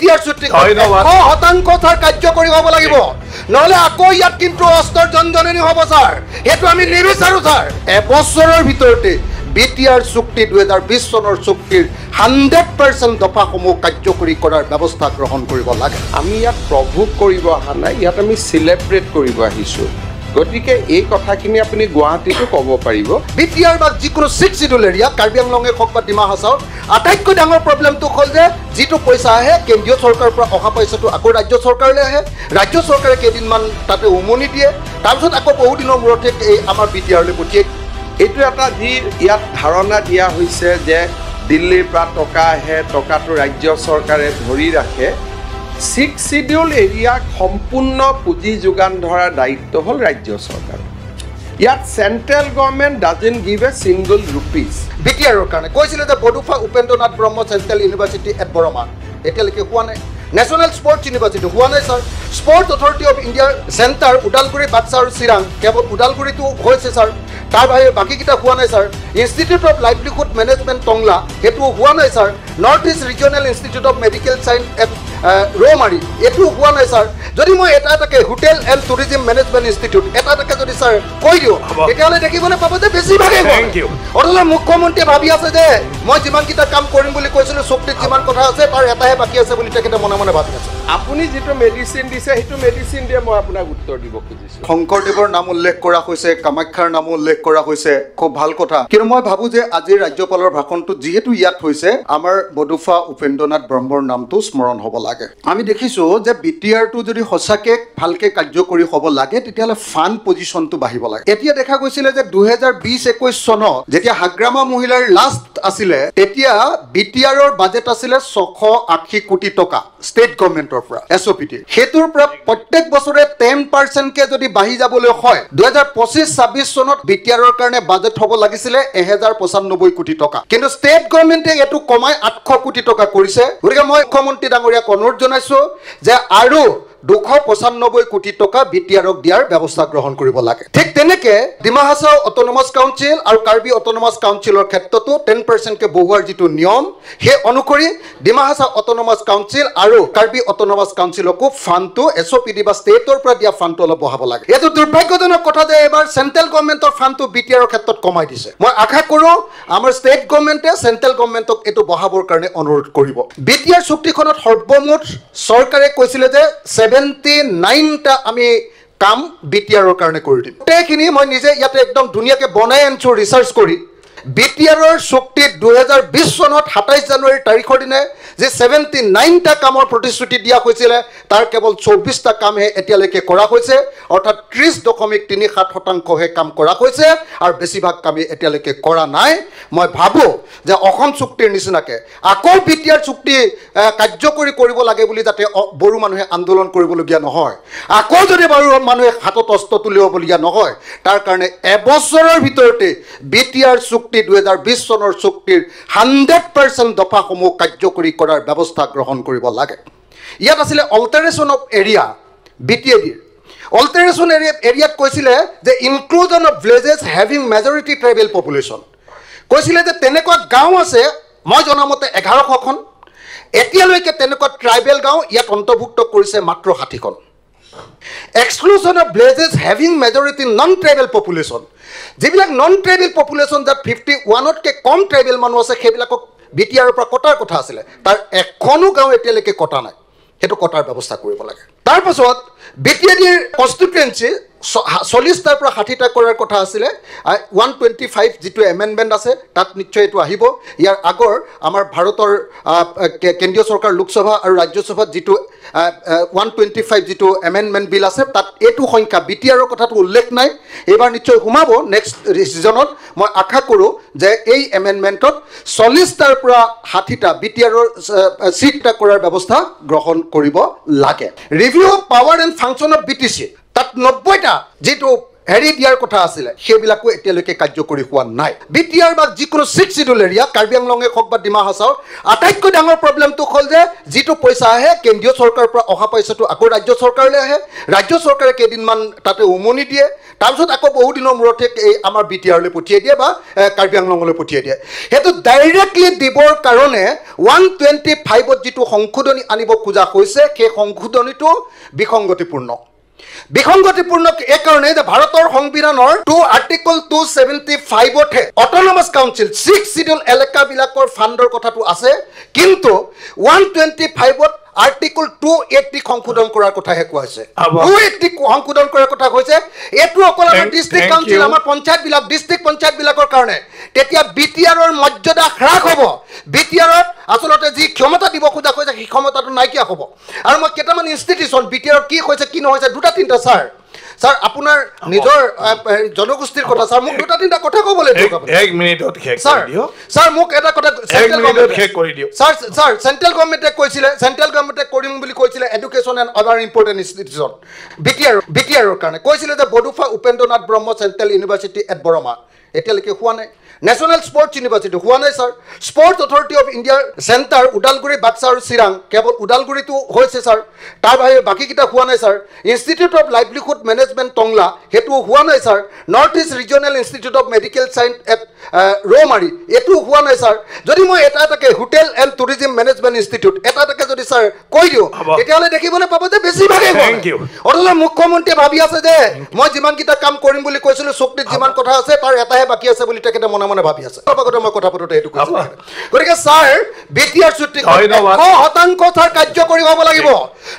BTR চুক্তিখন 100% sir কাৰ্যকৰী হ'ব লাগিব নহ'লে আকৌ ইয়াত কিন্তু অস্ত্ৰৰ জনজননী হ'ব ছাৰ সেইটো আমি নিবিচাৰোঁ ছাৰ এবছৰৰ ভিতৰতে বিটিআৰ চুক্তি 2020 চনৰ চুক্তিৰ 100% দফাসমূহ কাৰ্যকৰী কৰাৰ ব্যৱস্থা গ্ৰহণ কৰিব লাগে আমি ইয়াত প্ৰভোগ কৰিব অহা নাই ইয়াত আমি চেলিব্ৰেট কৰিব আহিছোঁ গতিকে এই কথাখিনি আপুনি গুৱাহাটীতো ক'ব পাৰিব বিটিআৰ বা যিকোনো 6 শিডিউল এৰিয়া কাৰ্বি আংলঙে হওক বা ডিমা হাছাওৰ আটাইতকৈ ডাঙৰ প্ৰব্লেমটো হ'ল যে যিটো পইচা আহে কেন্দ্ৰীয় চৰকাৰৰ পৰা অহা পইচাটো আকৌ ৰাজ্য চৰকাৰলৈ আহে ৰাজ্য চৰকাৰে কেইদিনমান তাতে উমনি দিয়ে তাৰপিছত আকৌ বহুদিনৰ মূৰতে এই আমাৰ বিটিআৰলৈ পঠিয়াই এইটো এটা যি ইয়াত ধাৰণা দিয়া হৈছে যে দিল্লীৰ পৰা টকা আহে টকাটো ৰাজ্য চৰকাৰে ধৰি ৰাখে 6 শিডিউল এৰিয়াক সম্পূৰ্ণ পুঁজি যোগান ধৰাৰ দায়িত্ব হ'ল ৰাজ্য চৰকাৰ ইয়াত central government doesn't give a single rupees বিটিআৰৰ কাৰণে কৈছিলে যে বডোফা উপেন্দ্ৰনাথ ব্ৰহ্ম চেণ্ট্ৰেল ইউনিভাৰ্চিটি এট বৰমা এতিয়ালৈকে হোৱা নাই নেশ্যনেল স্পৰ্টছ ইউনিভাৰ্চিটি হোৱা নাই ছাৰ স্পৰ্টছ অথৰিটি অফ ইণ্ডিয়াৰ চেণ্টাৰ ওদালগুৰি বাক্সা আৰু চিৰাং কেৱল ওদালগুৰিটো হৈছে ছাৰ তাৰ বাহিৰে বাকীকেইটা হোৱা নাই sir institute of livelihood management Tangla সেইটো হোৱা নাই sir north east regional institute of medical science at Roumari এইটো হোৱা নাই ছাৰ যদি মই এটা এটাকে hotel and tourism management institute এটা এটাকে যদি ছাৰ কৈ দিওঁ তেতিয়াহ'লে দেখিবলৈ পাব যে বেছিভাগেই অথবা মুখ্যমন্ত্ৰীয়ে ভাবি আছে যে মই যিমানকেইটা কাম কৰিম বুলি কৈছিলোঁ চুক্তিত যিমান কথা আছে তাৰ এটাহে বাকী আছে বুলি তেখেতে মনে মনে ভাবি আছে আপুনি যিটো মেডিচিন দিছে সেইটো মেডিচিন দিয়ে মই আপোনাক উত্তৰ দিব খুজিছোঁ শংকৰদেৱৰ নাম উল্লেখ কৰা হৈছে কামাখ্যাৰ নাম উল্লেখ কৰা হৈছে খুব ভাল কথা কিন্তু মই ভাবোঁ যে আজিৰ ৰাজ্যপালৰ ভাষণটো যিহেতু ইয়াত হৈছে আমাৰ বডোফা উপেন্দ্ৰনাথ ব্ৰহ্মৰ নামটো স্মৰণ হ'ব লাগে আমি দেখিছোঁ যে বিটিআৰটো যদি সঁচাকৈ ভালকৈ কাৰ্যকৰী হ'ব লাগে তেতিয়াহ'লে ফাণ্ড পজিশ্যনটো বাঢ়িব লাগে এতিয়া দেখা গৈছিলে যে 2020-21 চনত যেতিয়া হাগ্ৰামা মহিলাৰ লাষ্ট আছিলে তেতিয়া বিটিআৰৰ বাজেট আছিলে 680 কোটি টকা ষ্টেট গভৰ্ণমেণ্টৰ পৰা এছঅ'পিটি সেইটোৰ পৰা প্ৰত্যেক বছৰে 10%কে যদি বাঢ়ি যাবলৈ হয় 2025-26 চনত বিটিআৰৰ কাৰণে বাজেট হ'ব লাগিছিলে 1095 কোটি টকা কিন্তু ষ্টেট গভৰ্ণমেণ্টে এইটো কমাই 800 কোটি টকা কৰিছে গতিকে মই মুখ্যমন্ত্ৰী ডাঙৰীয়াক অনুৰোধ জনাইছোঁ যে আৰু 295 কোটি টকা বিটিআৰক দিয়াৰ ব্যৱস্থা গ্ৰহণ কৰিব লাগে ঠিক তেনেকৈ ডিমা হাছাও অট'নমাছ কাউন্সিল আৰু কাৰ্বি অট'নমাছ কাউন্সিলৰ ক্ষেত্ৰতো 10%কে বঢ়োৱাৰ যিটো নিয়ম সেই অনুসৰি ডিমা হাছাও অট'নমাছ কাউন্সিল আৰু কাৰ্বি অট'নমাছ কাউন্সিলকো ফাণ্ডটো এছঅ'পিডি বা ষ্টেটৰ পৰা দিয়া ফাণ্ডটো অলপ বঢ়াব লাগে এইটো দুৰ্ভাগ্যজনক কথা যে এবাৰ চেণ্ট্ৰেল গভৰ্ণমেণ্টৰ ফাণ্ডটো বিটিআৰৰ ক্ষেত্ৰত কমাই দিছে মই আশা কৰোঁ আমাৰ ষ্টেট গভৰ্ণমেণ্টে চেণ্ট্ৰেল গভৰ্ণমেণ্টক এইটো বঢ়াবৰ কাৰণে অনুৰোধ কৰিব বিটিআৰ চুক্তিখনত সৰ্বমুঠ চৰকাৰে কৈছিলে যে 79টা আমি কাম বিটিআৰৰ কাৰণে কৰি দিম গোটেইখিনি মই নিজে ইয়াতে একদম ধুনীয়াকৈ বনাই আনিছোঁ ৰিচাৰ্চ কৰি বিটিআৰৰ চুক্তিত 2020 চনত 27 জানুৱাৰীৰ তাৰিখৰ দিনাই যে 79টা কামৰ প্ৰতিশ্ৰুতি দিয়া হৈছিলে তাৰ কেৱল 24টা কামহে এতিয়ালৈকে কৰা হৈছে অৰ্থাৎ 30.37%হে কাম কৰা হৈছে আৰু বেছিভাগ কামেই এতিয়ালৈকে কৰা নাই মই ভাবোঁ যে অসম চুক্তিৰ নিচিনাকৈ আকৌ বিটিআৰ চুক্তি কাৰ্যকৰী কৰিব লাগে বুলি যাতে বড়ো মানুহে আন্দোলন কৰিবলগীয়া নহয় আকৌ যদি বড়ো মানুহে হাতত অস্ত্ৰ তুলিবলগীয়া নহয় তাৰ কাৰণে এবছৰৰ ভিতৰতে বিটিআৰ চুক্তি 2020 চনৰ চুক্তিৰ 100% দফাসমূহ কাৰ্যকৰী কৰাৰ ব্যৱস্থা গ্ৰহণ কৰিব লাগে ইয়াত আছিলে অল্টাৰেশ্যন অফ এৰিয়া বিটিএডিৰ অল্টাৰেশ্যন এৰিয়াত কৈছিলে যে inclusion of villages having majority tribal population কৈছিলে যে তেনেকুৱা গাঁও আছে মই জনামতে 1100খন এতিয়ালৈকে তেনেকুৱা ট্ৰাইবেল গাঁও ইয়াত অন্তৰ্ভুক্ত কৰিছে মাত্ৰ 60খন exclusion of villages having majority non tribal population যিবিলাক নন ট্ৰাইবেল পপুলেশ্যন যাত 51তকৈ কম ট্ৰাইবেল মানুহ আছে সেইবিলাকক বিটিআৰৰ পৰা কটাৰ কথা আছিলে তাৰ এখনো গাঁও এতিয়ালৈকে কটা নাই সেইটো কটাৰ ব্যৱস্থা কৰিব লাগে তাৰপাছত বিটিএডিৰ কনষ্টিটুৱেঞ্চি 40টাৰ পৰা 60টা কৰাৰ কথা আছিলে 125 যিটো এমেণ্ডমেণ্ট আছে তাত নিশ্চয় এইটো আহিব ইয়াৰ আগৰ আমাৰ ভাৰতৰ কেন্দ্ৰীয় চৰকাৰ লোকসভা আৰু ৰাজ্যসভাত যিটো 125 যিটো এমেণ্ডমেণ্ট বিল আছে তাত এইটো সংখ্যা বিটিআৰৰ কথাটো উল্লেখ নাই এইবাৰ নিশ্চয় সোমাব নেক্সট ছিজনত মই আশা কৰোঁ যে এই এমেণ্ডমেণ্টত 40টাৰ পৰা 60টা বিটিআৰৰ চিটটা কৰাৰ ব্যৱস্থা গ্ৰহণ কৰিব লাগে review of power and function of BTC তাত 90টা যিটো হেৰি দিয়াৰ কথা আছিলে সেইবিলাকো এতিয়ালৈকে কাৰ্যকৰী হোৱা নাই বিটিআৰ বা যিকোনো 6 শিডিউল এৰিয়া কাৰ্বি আংলঙে হওক বা ডিমা হাছাওৰ আটাইতকৈ ডাঙৰ প্ৰব্লেমটো হ'ল যে যিটো পইচা আহে কেন্দ্ৰীয় চৰকাৰৰ পৰা অহা পইচাটো আকৌ ৰাজ্য চৰকাৰলৈ আহে ৰাজ্য চৰকাৰে কেইদিনমান তাতে উমনি দিয়ে তাৰপিছত আকৌ বহুদিনৰ মূৰতে এই আমাৰ বিটিআৰলৈ পঠিয়াই দিয়ে বা কাৰ্বি আংলঙলৈ পঠিয়াই দিয়ে সেইটো ডাইৰেক্টলি দিবৰ কাৰণে 125ত যিটো সংশোধনী আনিব খোজা হৈছে সেই সংশোধনীটো বিসংগতিপূৰ্ণ এই কাৰণে যে ভাৰতৰ সংবিধানৰ আৰ্টিকল 275ত অট'নমাছ কাউন্সিল 6 শিডিউল এলেকাবিলাকৰ ফাণ্ডৰ কথাটো আছে কিন্তু 125ত আৰ্টিকল 280 সংশোধন কৰাৰ কথাহে কোৱা হৈছে 280 সংশোধন কৰাৰ কথা কৈছে এটো অকল আমাৰ ডিস্ট্ৰিক্ট কাউন্সিল আমাৰ পঞ্চায়তবিলাক ডিস্ট্ৰিক্ট পঞ্চায়তবিলাকৰ কাৰণে তেতিয়া বিটিআৰৰ মৰ্যাদা হ্ৰাস হ'ব বিটিআৰত আসলতে যি ক্ষমতা দিব খোজা কৈছে সেই ক্ষমতাটো নাইকিয়া হ'ব আৰু মই কেইটামান ইনষ্টিটিউচন বিটিআৰত কি হৈছে কি নহৈছে দুটা তিনিটা স্যাৰ আপোনাৰ নিজৰ জনগোষ্ঠীৰ কথা স্যাৰ মোক দুটা তিনিটা কথা ক'বলৈ দিয়ক আপুনি 1 মিনিটত শেষ কৰি দিও স্যাৰ মোক এটা কথা 1 মিনিটত শেষ কৰি দিও স্যাৰ সেন্ট্ৰেল গভৰ্ণমেণ্টে কৰিম বুলি কৈছিলে education and other important institution বিটিআৰৰ কাৰণে কৈছিলে যে বডোফা উপেন্দ্ৰনাথ ব্ৰহ্ম চেন্ট্ৰেল ইউনিভাৰ্চিটি এট বৰমা এতিয়ালৈকে হোৱা নাই নেশ্যনেল স্পৰ্টছ ইউনিভাৰ্চিটি হোৱা নাই স্যাৰ স্পৰ্টছ অথৰিটি অফ ইণ্ডিয়াৰ চেণ্টাৰ ওদালগুৰি বাক্সা আৰু চিৰাং কেৱল ওদালগুৰিটো হৈছে স্যাৰ তাৰ বাহিৰে বাকীকেইটা হোৱা নাই sir institute of livelihood management Tangla সেইটো হোৱা নাই sir north east regional institute of medical science at Roumari এইটো হোৱা নাই স্যাৰ যদি মই এটা এটাকে hotel and tourism management institute এটা এটাকে যদি স্যাৰ কৈ দিওঁ তেতিয়াহ'লে দেখিবলৈ পাব যে বেছিভাগেই অথবা মুখ্যমন্ত্ৰীয়ে ভাবি আছে যে মই যিমানকেইটা কাম কৰিম বুলি কৈছিলোঁ চুক্তিত যিমান কথা আছে তাৰ এটাহে বাকী আছে বুলি তেখেতে মনে মনে ভাবি আছে লগতে মই কথা পাতোঁতে এইটো কৈছোঁ গতিকে ছাৰ বিটিআৰ চুক্তি 100% ছাৰ কাৰ্যকৰী হ'ব লাগিব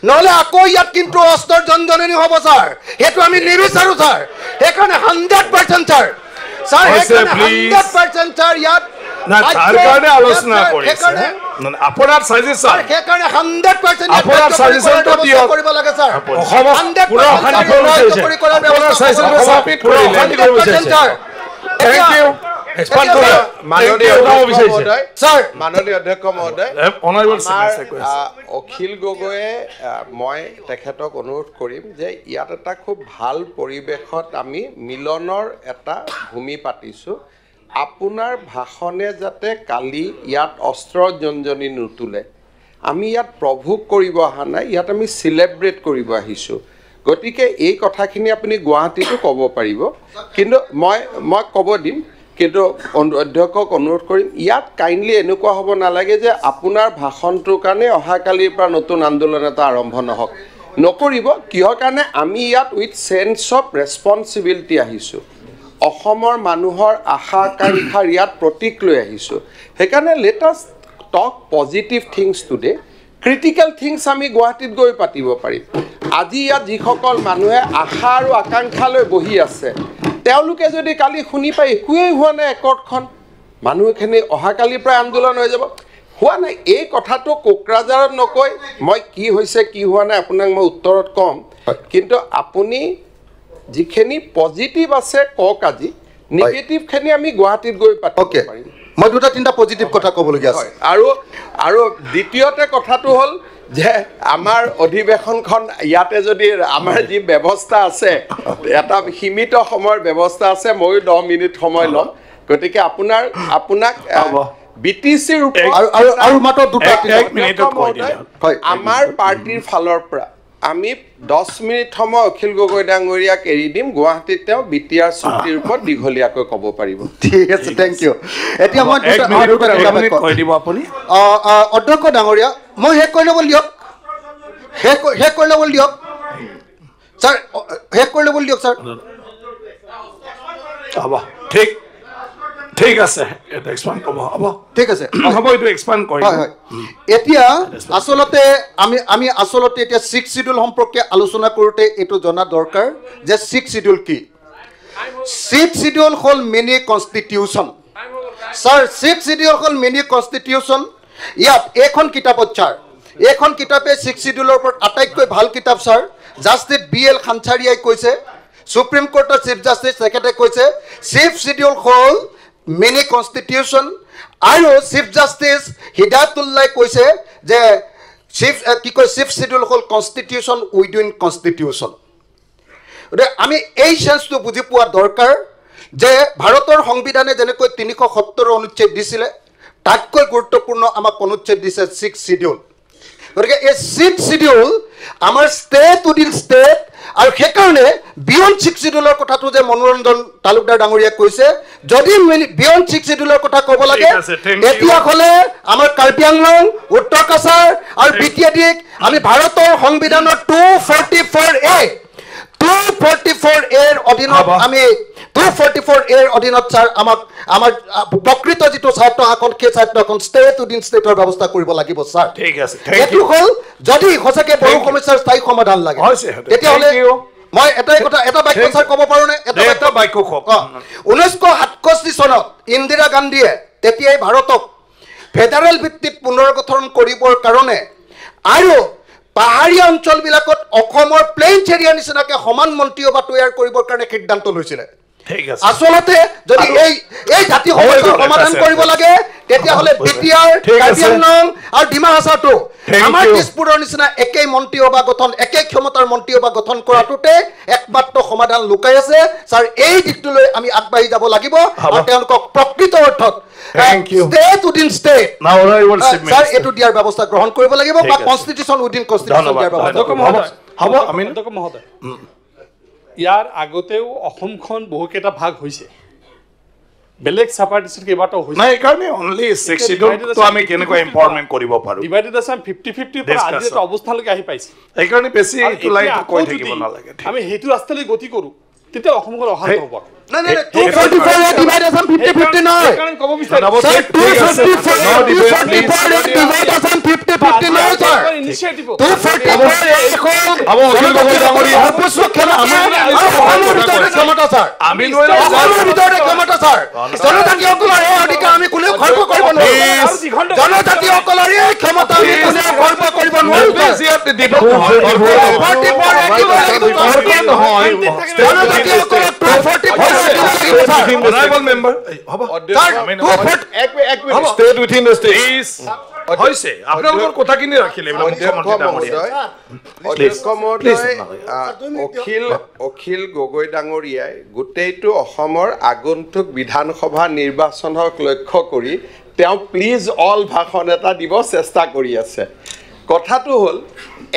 নহ'লে আকৌ ইয়াত কিন্তু অস্ত্ৰৰ জনজননী হ'ব ছাৰ সেইটো আমি নিবিচাৰোঁ ছাৰ সেইকাৰণে 100% ছাৰ 100% ছাৰ ইয়াত না তাৰ কাৰণে আলোচনা কৰিছে আপোনাৰ সাজেশন সেইকাৰণে 100% আপোনাৰ সাজেশনটো দিয়ক কৰিব লাগে ছাৰ পুৰা অশান্তি কৰাৰ আপোনাৰ সাজেশন সাবমিট কৰিলে ছাৰ থ্যাংক ইউ এক্সপান্ড কৰা মাননীয় অধ্যক্ষ মহোদয় অখিল গগৈয়ে মই তেখেতক অনুৰোধ কৰিম যে ইয়াত এটা খুব ভাল পৰিৱেশত আমি মিলনৰ এটা ভূমি পাতিছোঁ আপোনাৰ ভাষণে যাতে কালি ইয়াত অস্ত্ৰ জনজনী নুতুলে আমি ইয়াত প্ৰভোগ কৰিব অহা নাই ইয়াত আমি চেলিব্ৰেট কৰিব আহিছোঁ গতিকে এই কথাখিনি আপুনি গুৱাহাটীতো ক'ব পাৰিব কিন্তু মই ক'ব দিম কিন্তু অধ্যক্ষক অনুৰোধ কৰিম ইয়াত কাইণ্ডলি এনেকুৱা হ'ব নালাগে যে আপোনাৰ ভাষণটোৰ কাৰণে অহাকালিৰ পৰা নতুন আন্দোলন এটা আৰম্ভ নহওক নকৰিব কিহৰ কাৰণে আমি ইয়াত উইথ চেন্স অফ ৰেছপনচিবিলিটি আহিছোঁ অসমৰ মানুহৰ আশা আকাংক্ষাৰ ইয়াত প্ৰতীক লৈ আহিছোঁ সেইকাৰণে let us talk positive things today critical things আমি গুৱাহাটীত গৈ পাতিব পাৰিম আজি ইয়াত যিসকল মানুহে আশা আৰু আকাংক্ষা লৈ বহি আছে তেওঁলোকে যদি কালি শুনি পাই একোৱেই হোৱা নাই একৰ্ডখন মানুহখিনি অহাকালিৰ পৰা আন্দোলন হৈ যাব হোৱা নাই এই কথাটো কোকৰাঝাৰত নকৈ মই কি হৈছে কি হোৱা নাই আপোনাক মই উত্তৰত ক'ম কিন্তু আপুনি যিখিনি পজিটিভ আছে কওক আজি নেগেটিভখিনি আমি গুৱাহাটীত গৈ পাতিব পাৰিম মই দুটা তিনিটা পজিটিভ কথা ক'বলগীয়া আছে আৰু দ্বিতীয়তে কথাটো হ'ল যে আমাৰ অধিৱেশনখন ইয়াতে যদি আমাৰ যি ব্যৱস্থা আছে এটা সীমিত সময়ৰ ব্যৱস্থা আছে ময়ো 10 মিনিট সময় ল'ম গতিকে আপোনাক বিটিচিৰ আৰু মাত্ৰ দুটা আমাৰ পাৰ্টিৰ ফালৰ পৰা আমি 10 মিনিট সময় অখিল গগৈ ডাঙৰীয়াক এৰি দিম গুৱাহাটীত তেওঁ বিটিআৰ চুক্তিৰ ওপৰত দীঘলীয়াকৈ ক'ব পাৰিব ঠিক আছে থেংক ইউ এতিয়া মই কৈ দিব আপুনি অধ্যক্ষ ডাঙৰীয়া মই শেষ কৰি ল'ব দিয়ক ছাৰ শেষ কৰি ল'ব দিয়ক ছাৰ হ'ব ঠিক আছে এটা এক্সপান্ড কৰিব হ'ব ঠিক আছে হ'ব এইটো এক্সপান্ড কৰিম হয় এতিয়া আসলতে আমি আসলতে এতিয়া 6 শিডিউল সম্পৰ্কে আলোচনা কৰোঁতে এইটো জনা দৰকাৰ যে 6 শিডিউল কি 6 শিডিউল হ'ল মিনি কনষ্টিটিউশ্যন ছাৰ 6 শিডিউল হ'ল মিনি কনষ্টিটিউশ্যন ইয়াত এইখন কিতাপত ছাৰ এইখন কিতাপে 6 শিডিউলৰ ওপৰত আটাইতকৈ ভাল কিতাপ ছাৰ জাষ্টিছ BL খানচাৰিয়াই কৈছে সুপ্ৰিম কোৰ্টৰ চিফ জাষ্টিছ তেখেতে কৈছে 6 শিডিউল হ'ল মিনি কনষ্টিটিউশ্যন আৰু চিফ জাষ্টিছ হিদায়তুল্লাই কৈছে যে চিফ শিডিউল হ'ল কনষ্টিটিউশ্যন উইদিন কনষ্টিটিউশ্যন গতিকে আমি এই চেঞ্জটো বুজি পোৱা দৰকাৰ যে ভাৰতৰ সংবিধানে যেনেকৈ 370 অনুচ্ছেদ দিছিলে তাতকৈ গুৰুত্বপূৰ্ণ আমাক অনুচ্ছেদ দিছে 6 শিডিউল গতিকে এই 6 শিডিউল আমাৰ ষ্টেট উইদিন ষ্টেট আৰু সেইকাৰণে বিয়ণ্ড 6 শিডিউলৰ কথাটো যে মনোৰঞ্জন তালুকদাৰ ডাঙৰীয়াই কৈছে যদি বিয়ণ্ড 6 শিডিউলৰ কথা ক'ব লাগে তেতিয়া হ'লে আমাৰ কাৰ্বি আংলং উত্তৰ কাছাৰ আৰু বিটিআদিক আমি ভাৰতৰ সংবিধানৰ 244A এৰ অধীনত আমি 244 এৰ অধীনত স্যাৰ আমাৰ প্ৰকৃত যেটো স্বাৰ্থ এখন সেই স্বাৰ্থ এখন ষ্টেট উইদিন ষ্টেটৰ ব্যৱস্থা কৰিব লাগিব স্যাৰ ঠিক আছে এটো হ'ল যদি হসকে বহু সমস্যাৰ স্থায়ী সমাধান লাগে তেতিয়া হ'লে মই এটাই কথা এটা বাক্য স্যাৰ ক'ব পাৰো নে এটা বাক্য কওক 1967 চনত ইন্দিৰা গান্ধীয়ে তেতিয়াই ভাৰতক ফেডাৰেল ভিত্তিত পুনৰ্গঠন কৰিবৰ কাৰণে আৰু পাহাৰীয়া অঞ্চলবিলাকত অসমৰ প্লেইনছ এৰিয়া নিচিনাকৈ সমান মন্ত্ৰীসভা তৈয়াৰ কৰিবৰ কাৰণে সিদ্ধান্ত লৈছিলে ঠিক আছে আসলতে যদি এই জাতি সমস্যাৰ সমাধান কৰিব লাগে তেতিয়া হলে বিটিআৰ কাৰ্বি আংলং আৰু ডিমা হাছাওটো আমাৰ দিছপুৰৰ নিচিনা একেই মন্ত্ৰীসভা গঠন একেই ক্ষমতাৰ মন্ত্ৰীসভা গঠন কৰাটোতে একমাত্ৰ সমাধান লুকাই আছে স্যাৰ এই দিশটোলৈ আমি আগবাঢ়ি যাব লাগিব আৰু তেওঁলোকক প্ৰকৃত অৰ্থত ষ্টেট উইদিন ষ্টেট স্যাৰ এটো দিয়াৰ ব্যৱস্থা গ্ৰহণ কৰিব লাগিব বা কনষ্টিটিউচন উইদিন কনষ্টিটিউচন দিয়াৰ ব্যৱস্থা হ'ব আমি মহোদয় ইয়াৰ আগতেও অসমখন বহুকেইটা ভাগ হৈছে বেলেগ সাপাৰ্টিছৰ কেইবাটাও হৈছে নাই কাৰণে অনলি 6 শিডিউলটো আমি কেনেকৈ ইম্পৰ্টমেন্ট কৰিব পাৰো ডিভাইডেড আছাম 50-50 পৰা আজি এটা অৱস্থালৈকে আহি পাইছে এই কাৰণে বেছি ইটো লাইট কৈ থাকিব নালাগে আমি হেতু ৰাস্তালৈ গতি কৰো তেতিয়া অসমখন অহাত হ'ব নাই নাই 244 ডিভাইড আছাম 50-50 নহয় কাৰণ ক'ব বিচাৰিম 244 ডিভাইড আছাম 50-50 নহয় স্যাৰ ইনিশিয়েটিভ 244 এখন আবো অখিল গগৈ ডাঙৰীয়া অপস্য খেলা আমাৰ অসমৰ ভিতৰতে ক্ষমতা স্যাৰ আমি নোৱাৰিলে অসমৰ ভিতৰতে ক্ষমতা স্যাৰ জনজাতীয়সকলৰ এই অধিকাৰ আমি কোনেও খৰ্ব কৰিব নোৱাৰো জনজাতীয়সকলৰ এই ক্ষমতা আমি কোনেও খৰ্ব কৰিব নোৱাৰো জনজাতীয়সকলৰ 244 অনাৰেবল মেম্বাৰ হ'ব ষ্টেট উইথিন দ্য ষ্টেট হৈছে আপোনালোকৰ কথাখিনি ৰাখিলে অখিল গগৈ ডাঙৰীয়াই গোটেইটো অসমৰ আগন্তুক বিধানসভা নিৰ্বাচনক লক্ষ্য কৰি তেওঁ প্লিজ অল ভাষণ এটা দিব চেষ্টা কৰি আছে কথাটো হ'ল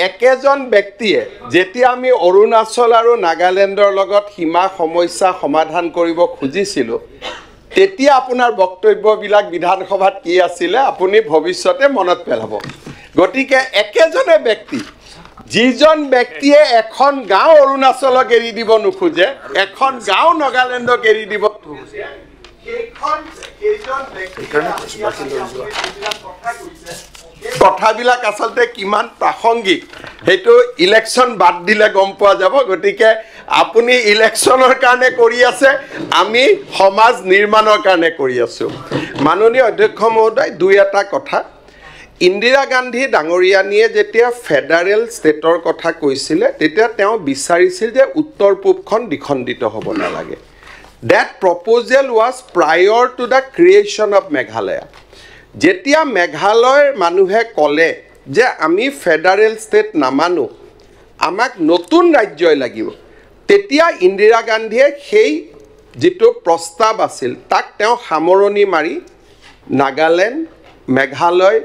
একেজন ব্যক্তিয়ে যেতিয়া আমি অৰুণাচল আৰু নাগালেণ্ডৰ লগত সীমা সমস্যা সমাধান কৰিব খুজিছিলোঁ তেতিয়া আপোনাৰ বক্তব্যবিলাক বিধানসভাত কি আছিলে আপুনি ভৱিষ্যতে মনত পেলাব গতিকে একেজনে ব্যক্তি যিজন ব্যক্তিয়ে এখন গাঁও অৰুণাচলক এৰি দিব নোখোজে এখন গাঁও নাগালেণ্ডক এৰি দিব নোখোজে সেইজন কথাবিলাক আচলতে কিমান প্ৰাসংগিক সেইটো ইলেকশ্যন বাদ দিলে গম পোৱা যাব গতিকে আপুনি ইলেকশ্যনৰ কাৰণে কৰি আছে আমি সমাজ নিৰ্মাণৰ কাৰণে কৰি আছোঁ মাননীয় অধ্যক্ষ মহোদয় দুই এটা কথা ইন্দিৰা গান্ধী ডাঙৰীয়ানীয়ে যেতিয়া ফেডাৰেল ষ্টেটৰ কথা কৈছিলে তেতিয়া তেওঁ বিচাৰিছিল যে উত্তৰ পূবখন দ্বিখণ্ডিত হ'ব নালাগে that proposal was prior to the creation of Meghalaya যেতিয়া মেঘালয়ৰ মানুহে ক'লে যে আমি ফেডাৰেল ষ্টেট নামানো আমাক নতুন ৰাজ্যই লাগিব তেতিয়া ইন্দিৰা গান্ধীয়ে সেই যেটো প্ৰস্তাৱ আছিল তাক তেওঁ সামৰণি মাৰি নাগালেণ্ড মেঘালয়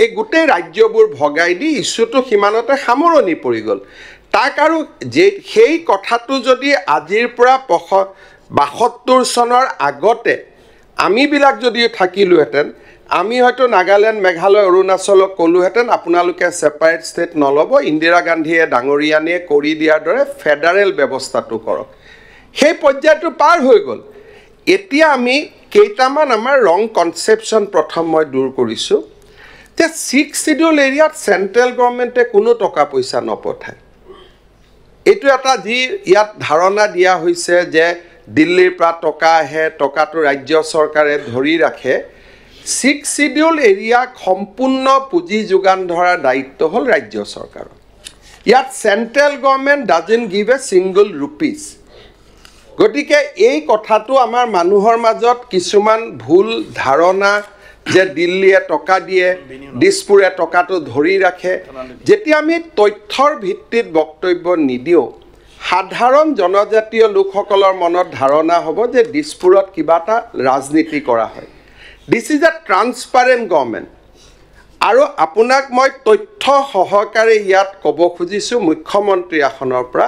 এই গোটেই ৰাজ্যবোৰ ভগাই দি ইছুটো সীমানতে সামৰণি পৰি গ'ল তাক আৰু যে সেই কথাটো যদি আজিৰ পৰা 72 চনৰ আগতে আমিবিলাক যদি থাকিলোহেঁতেন আমি হয়তো নাগালেণ্ড মেঘালয় অৰুণাচলক ক'লোহেঁতেন আপোনালোকে ছেপাৰেট ষ্টেট নল'ব ইন্দিৰা গান্ধীয়ে ডাঙৰীয়ানীয়ে কৰি দিয়াৰ দৰে ফেডাৰেল ব্যৱস্থাটো কৰক সেই পৰ্যায়টো পাৰ হৈ গ'ল এতিয়া আমি কেইটামান আমাৰ ৰং কনচেপশ্যন প্ৰথম মই দূৰ কৰিছোঁ যে 6 শিডিউল এৰিয়াত চেণ্ট্ৰেল গভৰ্ণমেণ্টে কোনো টকা পইচা নপঠায় এইটো এটা যি ইয়াত ধাৰণা দিয়া হৈছে যে দিল্লীৰ পৰা টকা আহে টকাটো ৰাজ্য চৰকাৰে ধৰি ৰাখে 6 শিডিউল এৰিয়াক সম্পূৰ্ণ পুঁজি যোগান ধৰাৰ দায়িত্ব হ'ল ৰাজ্য চৰকাৰৰ ইয়াত central government doesn't give a single rupees গতিকে এই কথাটো আমাৰ মানুহৰ মাজত কিছুমান ভুল ধাৰণা যে দিল্লীয়ে টকা দিয়ে দিছপুৰে টকাটো ধৰি ৰাখে যেতিয়া আমি তথ্যৰ ভিত্তিত বক্তব্য নিদিওঁ সাধাৰণ জনজাতীয় লোকসকলৰ মনত ধাৰণা হ'ব যে দিছপুৰত কিবা এটা ৰাজনীতি কৰা হয় this is a transparent government আৰু আপোনাক মই তথ্য সহকাৰে ইয়াত ক'ব খুজিছোঁ মুখ্যমন্ত্ৰী আসনৰ পৰা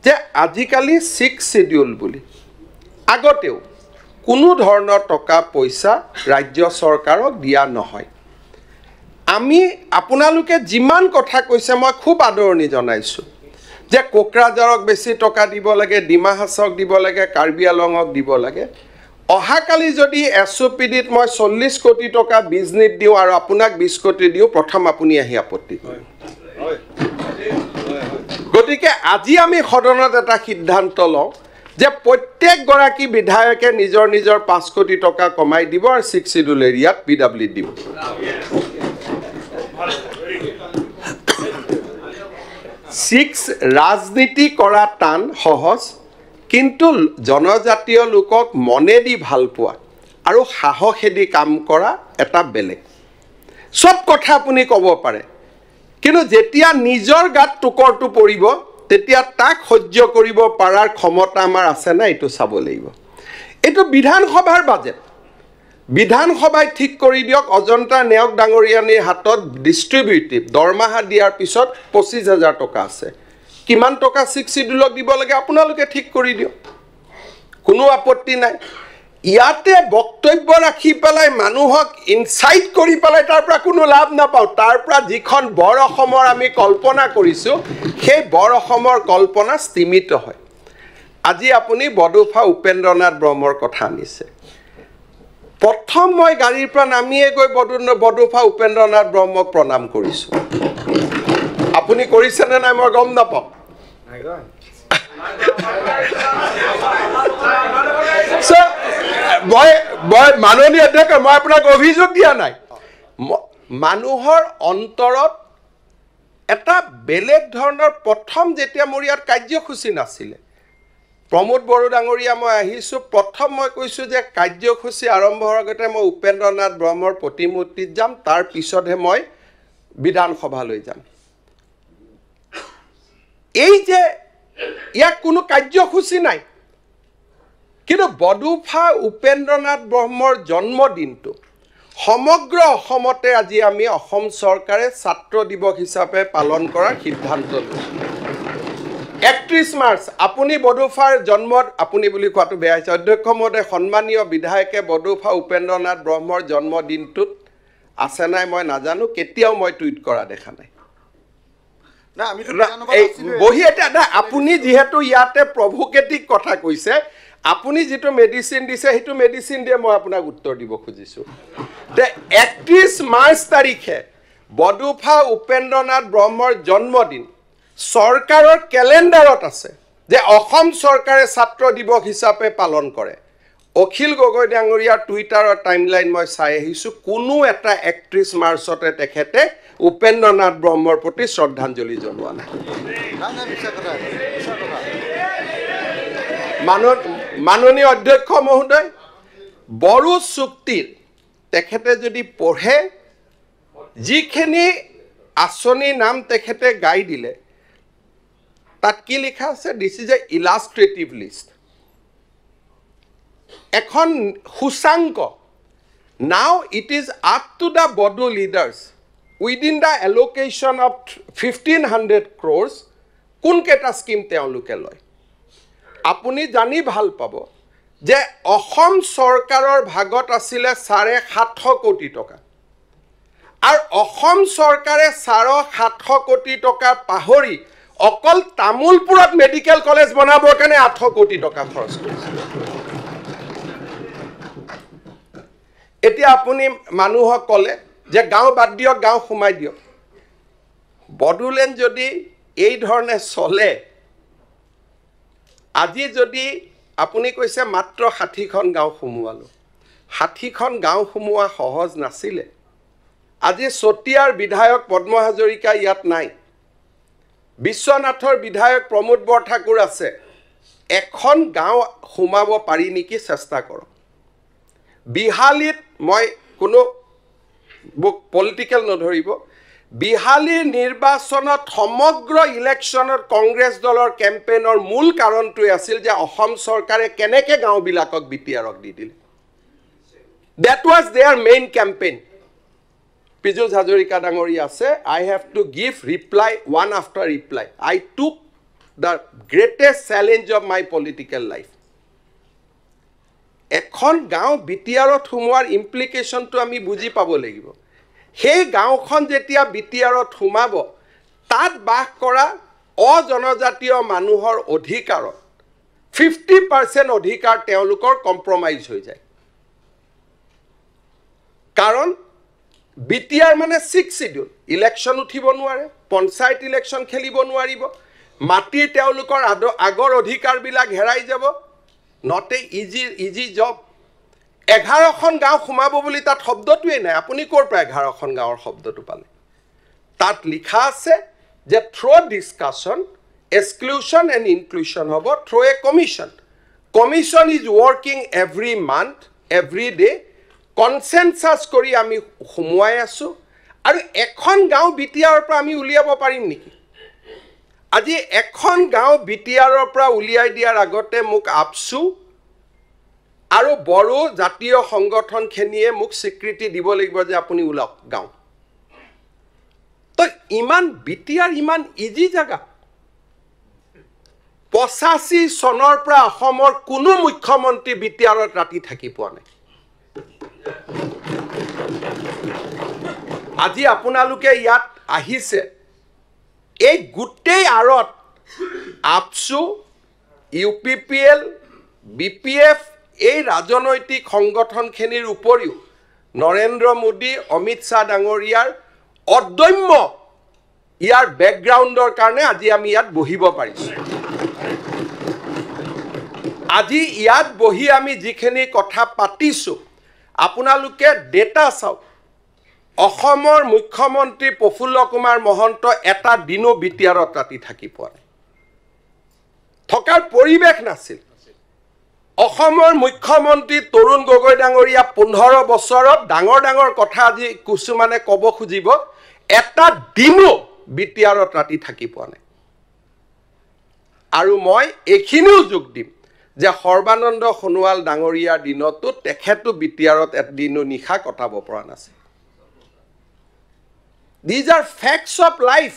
যে আজিকালি 6 শিডিউল বুলি আগতেও কোনো ধৰণৰ টকা পইচা ৰাজ্য চৰকাৰক দিয়া নহয় আমি আপোনালোকে যিমান কথা কৈছে মই খুব আদৰণি জনাইছোঁ যে কোকৰাঝাৰক বেছি টকা দিব লাগে ডিমা হাছাওক দিব লাগে কাৰ্বি আলঙক দিব লাগে অহাকালি যদি এছঅ'পিডিত মই 40 কোটি টকা বিজনেছ দিওঁ আৰু আপোনাক 20 কোটি দিওঁ প্ৰথম আপুনি আহি আপত্তি কৰে গতিকে আজি আমি সদনত এটা সিদ্ধান্ত লওঁ যে প্ৰত্যেকগৰাকী বিধায়কে নিজৰ নিজৰ 5 কোটি টকা কমাই দিব আৰু 6 শিডিউল এৰিয়াত পিডব্লিউ দিব ৰাজনীতি কৰা টান সহজ কিন্তু জনজাতীয় লোকক মনেদি ভাল পোৱা আৰু সাহসেদি কাম কৰা এটা বেলেগ সব কথা আপুনি ক'ব পাৰে কিন্তু যেতিয়া নিজৰ গাত টুকৰটো পৰিব তেতিয়া তাক সহ্য কৰিব পাৰাৰ ক্ষমতা আমাৰ আছে না এইটো চাব লাগিব এইটো বিধানসভাৰ বাজেট বিধানসভাই ঠিক কৰি দিয়ক অজন্তা নেওক ডাঙৰীয়ানীৰ হাতত ডিষ্ট্ৰিবিউটিভ দৰমাহা দিয়াৰ পিছত 25,000 টকা আছে কিমান টকা 6 শিডিউলক দিব লাগে আপোনালোকে ঠিক কৰি দিয়ক কোনো আপত্তি নাই ইয়াতে বক্তব্য ৰাখি পেলাই মানুহক ইনসাইট কৰি পেলাই তাৰ পৰা কোনো লাভ নাপাও তাৰ পৰা যিখন বৰ অসমৰ আমি কল্পনা কৰিছো সেই বৰ অসমৰ কল্পনা স্তিমিত হয় আজি আপুনি বডুফা উপেন্দ্ৰনাথ ব্ৰহ্মৰ কথা আনিছে প্ৰথম মই গাড়ীৰ পৰা নামিয়ে গৈ বডুফা উপেন্দ্ৰনাথ ব্ৰহ্মক প্ৰণাম কৰিছো আপুনি কৰিছে নে নাই মই গম নাপাওঁ মাননীয় অধ্যক্ষ মই আপোনাক অভিযোগ দিয়া নাই মানুহৰ অন্তৰত এটা বেলেগ ধৰণৰ প্ৰথম যেতিয়া মোৰ ইয়াত কাৰ্যসূচী নাছিলে প্ৰমোদ বড়ো ডাঙৰীয়া মই আহিছোঁ প্ৰথম মই কৈছোঁ যে কাৰ্যসূচী আৰম্ভ হোৱাৰ আগতে মই উপেন্দ্ৰনাথ ব্ৰহ্মৰ প্ৰতিমূৰ্তিত যাম তাৰ পিছতহে মই বিধানসভালৈ যাম এই যে ইয়াক কোনো কাৰ্যসূচী নাই কিন্তু বডুফা উপেন্দ্ৰনাথ ব্ৰহ্মৰ জন্মদিনটো সমগ্ৰ অসমতে আজি আমি অসম চৰকাৰে ছাত্ৰ দিৱস হিচাপে পালন কৰাৰ সিদ্ধান্ত লৈছোঁ 31 মাৰ্চ আপুনি বডুফাৰ জন্মত আপুনি বুলি কোৱাটো বেয়া হৈছে অধ্যক্ষ মহোদয় সন্মানীয় বিধায়কে বডুফা উপেন্দ্ৰনাথ ব্ৰহ্মৰ জন্মদিনটোত আছে নাই মই নাজানো কেতিয়াও মই টুইট কৰা দেখা নাই বহি এটা আপুনি যিহেতু ইয়াতে প্ৰভোকেটিভ কথা কৈছে আপুনি যেটো মেডিসিন দিছে হেতু মেডিসিন দিয়ে মই আপোনাক উত্তৰ দিব খুজিছো তে 31 মাৰ্চ তাৰিখে বডুফা উপেন্দ্ৰনাথ ব্ৰহ্মৰ জন্মদিন সৰকাৰৰ ক্যালেন্ডাৰত আছে যে অসম চৰকাৰে ছাত্ৰ দিৱস হিচাপে পালন কৰে অখিল গগৈ ডাঙৰীয়াৰ টুইটাৰৰ টাইমলাইন মই চাই আহিছো কোনো এটা 31 মাৰ্চতে তেখেতে উপেন্দ্ৰনাথ ব্ৰহ্মৰ প্ৰতি শ্ৰদ্ধাঞ্জলি জনোৱা নাই মাননীয় অধ্যক্ষ মহোদয় বড়ো চুক্তিৰ তেখেতে যদি পঢ়ে যিখিনি আঁচনি নাম তেখেতে গাই দিলে তাত কি লিখা আছে দিস ইজ এ ইলাস্ট্রেটিভ লিস্ট এখন হুসাংক নাও it is up to the Bodo leaders within the allocation of 1500 crores কোন কেটা স্কিম তেওঁলোকে লয় আপুনি জানি ভাল পাব যে অসম চৰকাৰৰ ভাগত আছিলে 750 কোটি টকা আৰু অসম চৰকাৰে 750 কোটি টকা পাহৰি অকল তামুলপুৰত মেডিকেল কলেজ বনাবৰ কাৰণে 8 কোটি টকা খৰচ কৰিছে এতিয়া আপুনি মানুহক কলে যে গাঁও বাদ দিয়ক গাঁও সোমাই দিয়ক বডোলেণ্ড যদি এই ধৰণে চলে আজি যদি আপুনি কৈছে মাত্ৰ 60খন গাঁও সোমোৱালো 60খন গাঁও সোমোৱা সহজ নাছিলে আজি চতিয়াৰ বিধায়ক পদ্ম হাজৰিকা ইয়াত নাই বিশ্বনাথৰ বিধায়ক প্ৰমোদ বৰঠাকুৰ আছে এখন গাঁও সোমাব পাৰি নেকি চেষ্টা কৰক বিহালীত মই কোনো পলিটিক্যাল নধৰিব বিহালীৰ নিৰ্বাচনত সমগ্ৰ ইলেকশ্যনত কংগ্ৰেছ দলৰ কেম্পেইনৰ মূল কাৰণটোৱে আছিল যে অসম চৰকাৰে কেনেকৈ গাঁওবিলাকক বিটিআৰক দি দিলে that was their main campaign Piyush Hazarika ডাঙৰীয়া আছে I have to give reply one after reply I took the greatest challenge of my political life এখন গাঁও বিটিআৰত সোমোৱাৰ ইমপ্লিকেশনটো আমি বুজি পাব লাগিব সেই গাঁওখন যেতিয়া বিটিআৰত সোমাব তাত বাস কৰা অজনজাতীয় মানুহৰ অধিকাৰত 50% অধিকাৰ তেওঁলোকৰ কম্প্ৰমাইজ হৈ যায় কাৰণ বিটিআৰ মানে 6 শিডিউল ইলেকশ্যন উঠিব নোৱাৰে পঞ্চায়ত ইলেকশ্যন খেলিব নোৱাৰিব মাটি তেওঁলোকৰ আগৰ অধিকাৰবিলাক হেৰাই যাব not a easy job 11খন গাঁও সোমাব বুলি তাত শব্দটোৱে নাই আপুনি ক'ৰ পৰা 11খন গাঁৱৰ শব্দটো পালে তাত লিখা আছে যে through discussion exclusion and inclusion হ'ব through a commission is working every month every day consensus কৰি আমি সোমোৱাই আছো আৰু এখন গাঁও বিটিআৰৰ পৰা আমি উলিয়াব পাৰিম নেকি আজি এখন গাঁও বিটিআৰৰ পৰা উলিয়াই দিয়াৰ আগতে মোক আপসু আৰু বড়ো জাতীয় সংগঠনখিনিয়ে মোক স্বীকৃতি দিব লাগিব যে আপুনি উলাওক গাঁও তো ইমান বিটিআৰ ইমান ইজি জাগা 85 চনৰ পৰা অসমৰ কোনো মুখ্যমন্ত্ৰী বিটিআৰত ৰাতি থাকি পোৱা নাই আজি আপোনালোকে ইয়াত আহিছে এই গুটেই আৰত আপসু ইউপিপিএল বিপিএফ এই ৰাজনৈতিক সংগঠনখিনিৰ উপৰিও নৰেন্দ্ৰ মোদী অমিত শাহ ডাঙৰীয়াৰ অদম্য ইয়াৰ বেকগ্ৰাউণ্ডৰ কাৰণে আজি আমি ইয়াত বহিব পাৰিছো আজি ইয়াত বহি আমি যিখিনি কথা পাতিছো আপোনালোকে ডেটা চাওক অসমৰ মুখ্যমন্ত্ৰী প্ৰফুল্ল কুমাৰ মহন্ত এটা দিনো বিটিআৰত ৰাতি থাকি পোৱা নাই থকাৰ পৰিৱেশ নাছিল অসমৰ মুখ্যমন্ত্ৰী তৰুণ গগৈ ডাঙৰীয়া 15 বছৰত ডাঙৰ কথা আজি কিছুমানে ক'ব খুজিব এটা দিনো বিটিআৰত ৰাতি থাকি পোৱা নাই আৰু মই এইখিনিও যোগ দিম যে সৰ্বানন্দ সোণোৱাল ডাঙৰীয়াৰ দিনতো তেখেতো বিটিআৰত এদিনো নিশা কটাব পৰা নাছিল These are facts of life.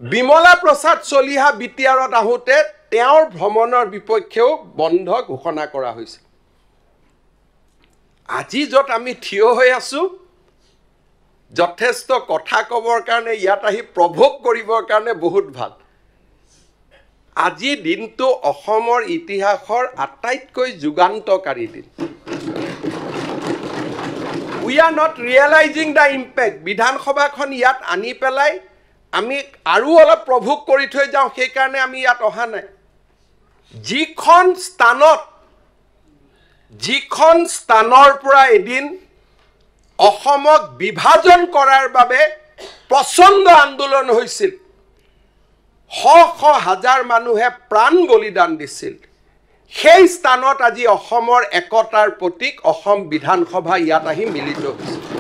Bimala Prasad Soliha বিটিআৰত আহোতে তেওঁৰ ভ্ৰমণৰ বিপক্ষেও বন্ধ ঘোষণা কৰা হৈছে আজি যত আমি থিয় হৈ আছো যথেষ্ট কথা কবৰ কাৰণে ইয়াত আহি প্ৰভোগ কৰিবৰ কাৰণে বহুত ভাল আজি দিনটো অসমৰ ইতিহাসৰ আটাইতকৈ যুগান্তকাৰী দিন We are not realizing the impact. Bidhan Sabhakhon yat ani pelai ami aru olop provok kori thoi jao সেই কাৰণে আমি ইয়াত অহা নাই যিখন স্থানৰ পৰা এদিন অসমক বিভাজন কৰাৰ বাবে প্ৰচণ্ড আন্দোলন হৈছিল শ হাজাৰ মানুহে প্ৰাণ বলিদান দিছিল সেই স্থানত আজি অসমৰ একতাৰ প্ৰতীক অসম বিধানসভা ইয়াত আহি মিলিত হৈছে